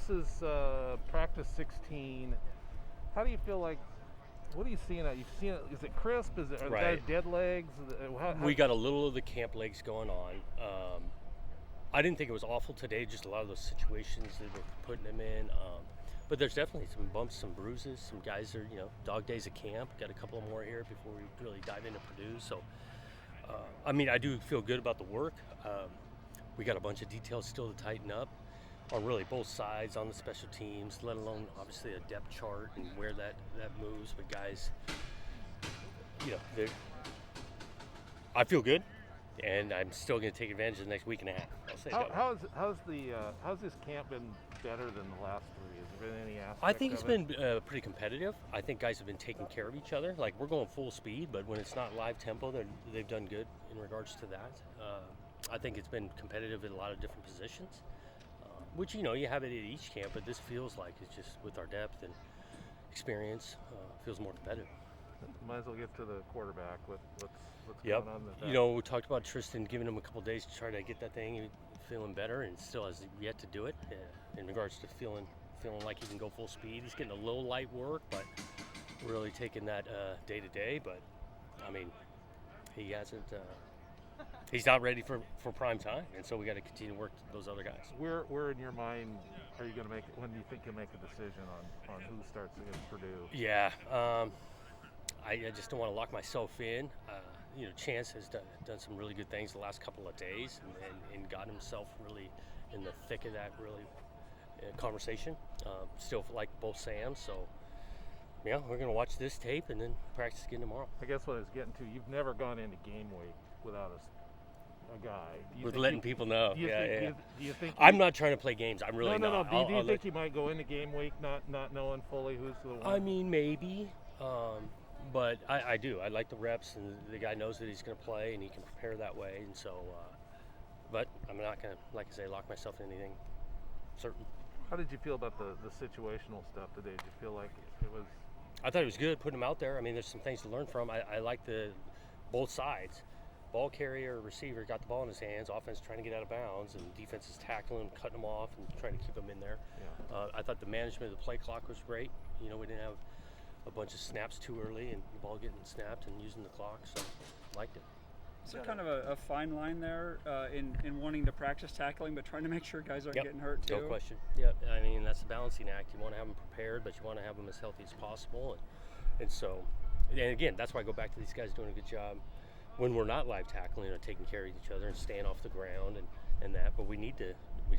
this is practice 16. How do you feel like? What are you seeing? You've seen it. Is it crisp? Are the guys dead legs? We got a little of the camp legs going on. I didn't think it was awful today. Just a lot of those situations that we're putting them in. But there's definitely some bumps, some bruises. Some guys are, dog days of camp. Got a couple more here before we really dive into Purdue. So, I do feel good about the work. We got a bunch of details still to tighten up on really both sides on the special teams, let alone obviously a depth chart and where that moves. But guys, I feel good, and I'm still going to take advantage of the next week and a half. I'll say how's this camp been better than the last 3? Has there been any aspect? I think it's been pretty competitive. I think guys have been taking care of each other. Like, we're going full speed, but when it's not live tempo, they've done good in regards to that. I think it's been competitive in a lot of different positions. Which, you have it at each camp, but this feels like it's just with our depth and experience, feels more competitive. Might as well get to the quarterback. What's Yep. going on with that? We talked about Tristan giving him a couple days to try to get that thing feeling better, and still has yet to do it in regards to feeling like he can go full speed. He's getting a little light work, but really taking that day to day. But, he hasn't... He's not ready for prime time, and so we got to continue to work those other guys. Where in your mind are you going to make it? When do you think you'll make a decision on who starts against Purdue? Yeah, I just don't want to lock myself in. Chance has done some really good things the last couple of days and gotten himself really in the thick of that conversation. Still like both Sams, so yeah, we're going to watch this tape and then practice again tomorrow. I guess what I was getting to, you've never gone into game week without a guy. With letting people know. Do you think I'm not trying to play games. I'm really not. Do you think you might go into game week not knowing fully who's the one? Maybe. But I do. I like the reps, and the guy knows that he's going to play, and he can prepare that way. And so, but I'm not going to, like I say, lock myself in anything certain. How did you feel about the situational stuff today? Did you feel like it was? I thought it was good putting him out there. There's some things to learn from. I like both sides. Ball carrier, receiver got the ball in his hands. Offense trying to get out of bounds, and defense is tackling him, cutting him off, and trying to keep him in there. Yeah. I thought the management of the play clock was great. We didn't have a bunch of snaps too early, and the ball getting snapped and using the clock, so liked it. Is there kind of a fine line there in wanting to practice tackling, but trying to make sure guys aren't getting hurt too? No question. Yeah, that's the balancing act. You want to have them prepared, but you want to have them as healthy as possible. And so, and again, that's why I go back to these guys doing a good job when we're not live tackling or taking care of each other and staying off the ground and that. But we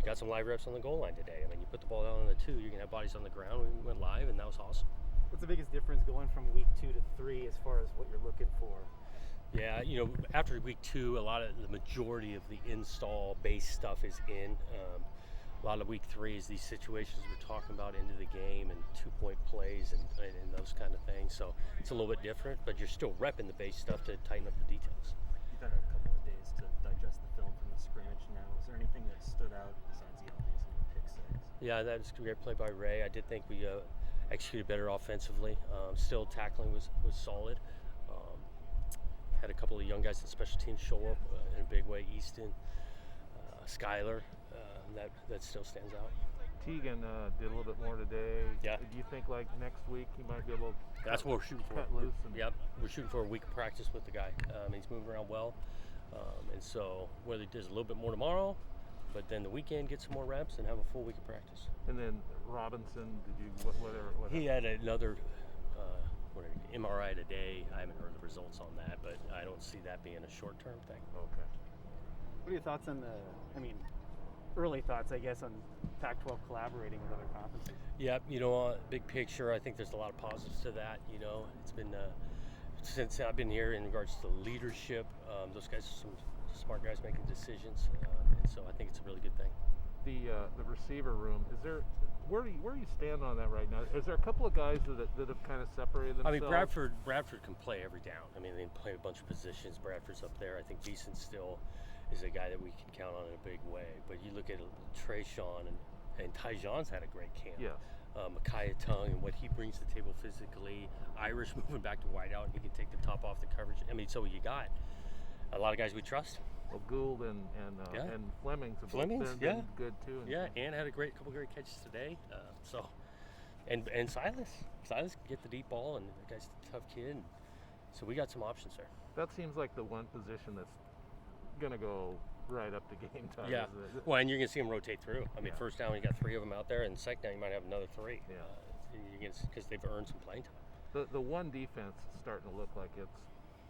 got some live reps on the goal line today. You put the ball down on the 2, you're going to have bodies on the ground. We went live, and that was awesome. What's the biggest difference going from week 2 to 3 as far as what you're looking for? Yeah, after week 2, the majority of the install base stuff is in. A lot of week 3 is these situations we're talking about into the game and 2-point plays and those kind of things. So it's a little bit different, but you're still repping the base stuff to tighten up the details. You've had a couple of days to digest the film from the scrimmage now. Is there anything that stood out besides the obvious pick 6? Yeah, that was a great play by Ray. I did think we executed better offensively. Still tackling was solid. Had a couple of young guys in special teams show up in a big way. Easton, Skyler, that still stands out. Tegan did a little bit more today. Yeah. Do you think like next week he might be able to That's what we're shooting for. cut loose? We're shooting for a week of practice with the guy. He's moving around well. And so whether he does a little bit more tomorrow, but then the weekend get some more reps and have a full week of practice. And then Robinson, did you whatever? He had another MRI today. I haven't heard the results on that, but I don't see that being a short-term thing. Okay. What are your thoughts on early thoughts, I guess, on Pac-12 collaborating with other conferences? Yeah, big picture, I think there's a lot of positives to that. It's been since I've been here in regards to leadership. Those guys are some smart guys making decisions, and so I think it's a really good thing. The receiver room, is there? Where do you stand on that right now? Is there a couple of guys that have kind of separated themselves? Bradford can play every down. They can play a bunch of positions. Bradford's up there. I think Beeson still is a guy that we can count on in a big way. But you look at Trayshawn and Tyjon's had a great camp. Yes. Micaiah Tongue and what he brings to the table physically. Irish moving back to wideout, and he can take the top off the coverage. So you got a lot of guys we trust. Well, Gould and Yeah. and Fleming's have both Fleming's, been yeah. good too. Yeah, and had a couple great catches today. And Silas can get the deep ball, and the guy's a tough kid. And so we got some options there. That seems like the one position that's gonna go right up to game time. Yeah. isn't it? Well, and you're gonna see them rotate through. I mean, Yeah. first down you got 3 of them out there, and second down you might have another 3. Yeah. Because they've earned some playing time. The one defense is starting to look like it's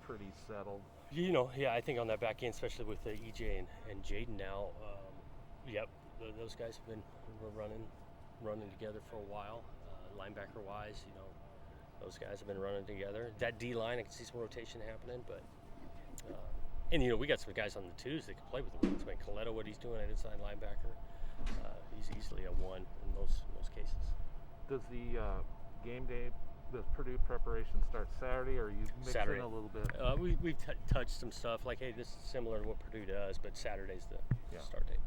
pretty settled. You know, yeah, I think on that back end, especially with the EJ and Jaden now, yep, those guys have been running together for a while. Linebacker wise, you know, those guys have been running together. That D line, I can see some rotation happening, but and you know, we got some guys on the twos that can play with the wings. I mean, Coletto, what he's doing at inside linebacker, he's easily a 1 in most cases. Does the game day, the Purdue preparation start Saturday, or are you mixing Saturday. a little bit? We've touched some stuff like, hey, this is similar to what Purdue does, but Saturday's the Yeah. start date.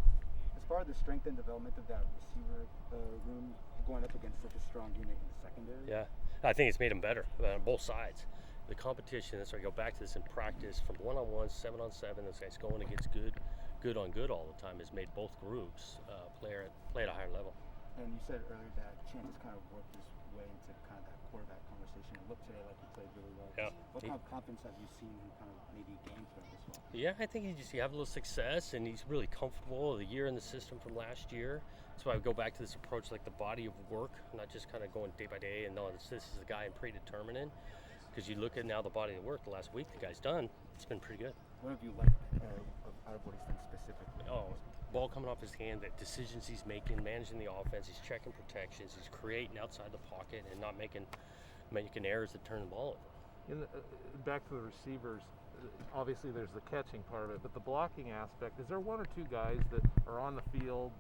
As far as the strength and development of that receiver room going up against such a strong unit in the secondary. Yeah, I think it's made them better on both sides. The competition, that's why I go back to this in practice, from 1-on-1, 7-on-7, those guys going against good on good all the time, has made both groups play at a higher level. And you said earlier that Chance has kind of worked his way into kind of that quarterback conversation. It looked today like he played really well. Yeah. What kind of confidence have you seen him kind of maybe gain throughout this fall? Yeah, I think he have a little success, and he's really comfortable. The year in the system from last year. That's why I go back to this approach, like the body of work, not just kind of going day by day and no, this is the guy I'm predetermining. Because you look at now the body of work the last week the guy's done, it's been pretty good. What have you liked out of what he's done specifically? Oh, ball coming off his hand, the decisions he's making, managing the offense, he's checking protections, he's creating outside the pocket and not making errors that turn the ball over. Back to the receivers, obviously there's the catching part of it, but the blocking aspect, is there 1 or 2 guys that are on the field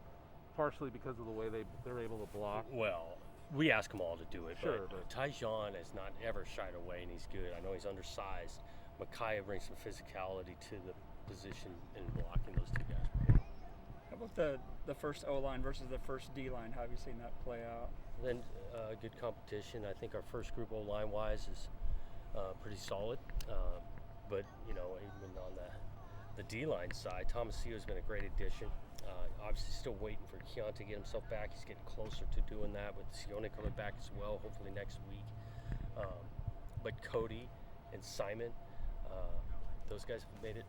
partially because of the way they're able to block? Well, we ask them all to do it, Sure, but Tyjon has not ever shied away, and he's good. I know he's undersized. Micaiah brings some physicality to the position in blocking those 2 guys. How about the first O-line versus the first D-line? How have you seen that play out? Then good competition. I think our first group O-line wise is pretty solid, but you know, even on the D-line side, Tomasillo's been a great addition. Obviously still waiting for Keon to get himself back. He's getting closer to doing that with Sione coming back as well, hopefully next week. But Cody and Simon, those guys have made it